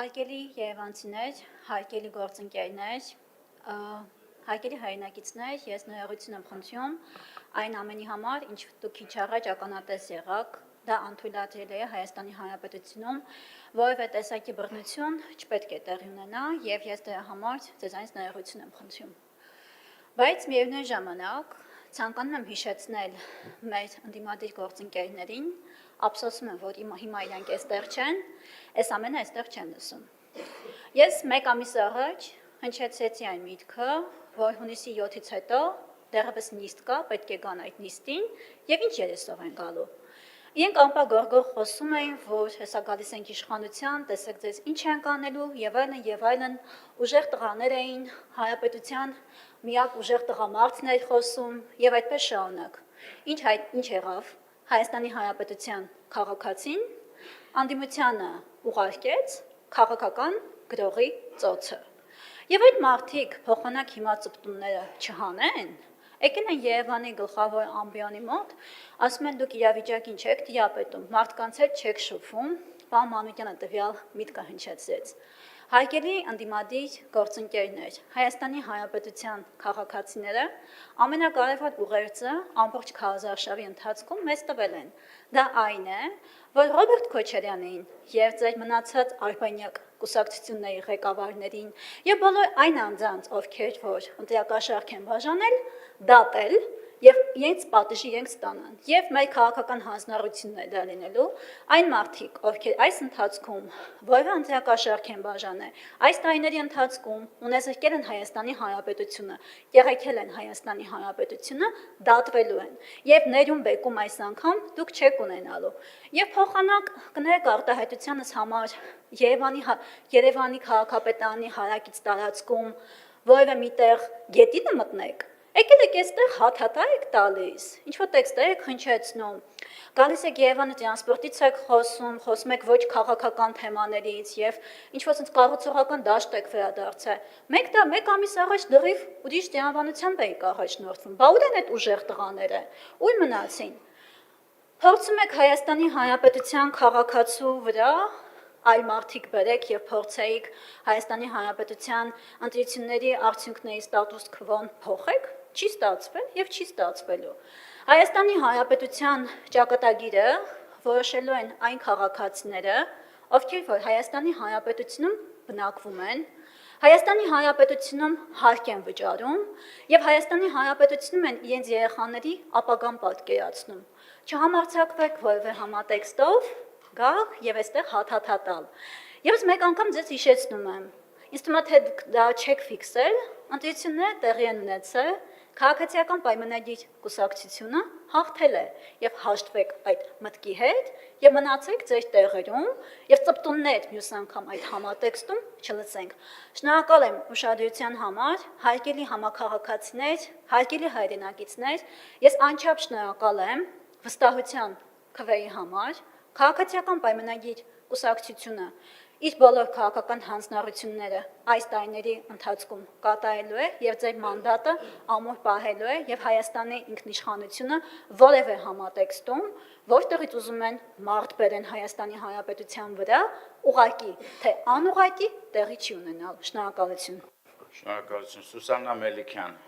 Հարգելի երևանցիներ, հարգելի գործընկերներ, հարգելի հայրենակիցներ, ես ներողություն եմ խնդրում այն ամենի համար, ինչ դուք քիչ առաջ ականատես եղաք, դա անթույլատրել է Հայաստանի Հանրապետությունում, որևէ տեսակի բռնություն չպետք է տեղի ունենա եւ ես դրա համար ձեզանից ներողություն եմ խնդրում։ Բայց միևնույն ժամանակ ցանկանում եմ հիշեցնել մեր ընդդիմադիր գործընկերներին, ափսոսում եմ, որ հիմա իրանք այստեղ չեն, այս ամենը այստեղ չեն լսում։ Ես մեկ ամիս առաջ հնչեցրեցի այն միտքը, որ հունիսի 7-ից հետո դեռևս նիստ կա, պետք է գան այդ նիստին եւ ինչ երեսով են գալու։ Իրենք ամպագորգոր խոսում էին, որ հեսա գալիս ենք իշխանության, տեսեք ձեզ ինչ ենք անելու եւ այլն, ուժեղ տղաներ էին, Հանրապետության միակ ուժեղ տղամարդն էր խոսում եւ այդպես շարունակ։ Ինչ եղավ Հայաստանի Հանրապետության քաղաքացին անդիմությանը ուղարկեց քաղաքական գրողի ծոցը։ Եվ այդ մարդիկ փոխանակ հիմա ծպտումները չհանեն, եկել են Երևանի գլխավոր ամբիոնի մոտ, ասում են դուք իրավիճակին չեք տիրապետում, մարդկանց հետ չեք շփվում, պարոն Մանուկյանը տվյալ միտքը հնչեցրեց։ Հարգելի ընդդիմադիր գործընկերներ, Հայաստանի Հանրապետության քաղաքացիները ամենակարևոր ուղերձը ամբողջ քարոզարշավի ընթացքում մեզ տվել են։ Դա այն է, որ Ռոբերտ Քոչարյանին եւ ձեր մնացած արբանյակ կուսակցությունների ղեկավարներին եւ բոլոր այն անձանց, ովքեր որ ընտրակաշառք են բաժանել, դատել եւ իրենց պատժի իրենք ստանան։ Եվ մեր քաղաքական հանձնառությունն է դա լինելու այն մարդիկ, ովքեր այս ընթացքում որևէ ընտրակաշառք են բաժանել, այս տարիների ընթացքում ունեցել են Հայաստանի Հանրապետությունը, եղեկել են Հայաստանի Հանրապետությունը, դատվելու են։ Եվ ներում բեկում այս անգամ դուք չեք ունենալու։ Եվ փոխանակ կներեք արտահայտությանս համար Երևանի քաղաքապետարանի հարակից տարածքում որևէ միտեղ գետինը մտնեք, եկել եք այստեղ հաթաթա եք տալիս, ինչ-որ տեքստեր եք հնչեցնում, գալիս եք Երևանի տրանսպորտից եք խոսում եք ոչ քաղաքական թեմաներից եւ ինչ-որ sense կառուցողական դաշտ եք վերադարձել։ Մեկ ամիս առաջ դրիվ ուրիշ տրամաբանությամբ էիք առաջնորդվում։ Բա ուր են այդ ուժեղ տղաները։ Ուր մնացին։ Փորձում եք Հայաստանի Հանրապետության քաղաքացու վրա այլ մարդիկ բերեք եւ փորձեիք Հայաստանի Հանրապետության ընտրությունների արդյունքների ստատուս քվոն փոխեք, չի ստացվել եւ չի ստացվելու։ Հայաստանի Հանրապետության ճակատագիրը որոշելու են այն քաղաքացիները, ովքեր որ Հայաստանի Հանրապետությունում բնակվում են, Հայաստանի Հանրապետությունում հարկ են վճարում եւ Հայաստանի Հանրապետությունում են իրենց երեխաների ապագան պատկերացնում։ Չհամարձակվեք որևէ համատեքստով գալ եւ այստեղ հաթաթա տալ։ Եվս մեկ անգամ ձեզ հիշեցնում եմ։ Ինձ թվում է թե դա չեք ֆիքսել, ընտրությունները տեղի են ունեցել, քաղաքացիական պայմանագիր կուսակցությունը հաղթել է եւ հաշտվեք այդ մտքի հետ եւ մնացեք ձեր տեղերում եւ ծպտուններ մյուս անգամ այդ համատեքստում չլսենք։ Շնորհակալ եմ ուշադրության համար, հարգելի համաքաղաքացիներ, հարգելի հայրենակիցներ, ես անչափ շնորհակալ եմ վստահության քվեի համար, քաղաքացիական պայմանագիր կուսակցությունը իր բոլոր քաղաքական հանձնառությունները այս տարիների ընթացքում կատարելու է եւ ձեր մանդատը ամուր պահելու է եւ Հայաստանի ինքնիշխանությունը որևէ համատեքստում, որտեղից ուզում են մարդ բերեն Հայաստանի Հանրապետության վրա, ուղղակի թե անուղղակի տեղի չի ունենալ։ Շնորհակալություն։ Շնորհակալություն, Սուսաննա Մելիքյան։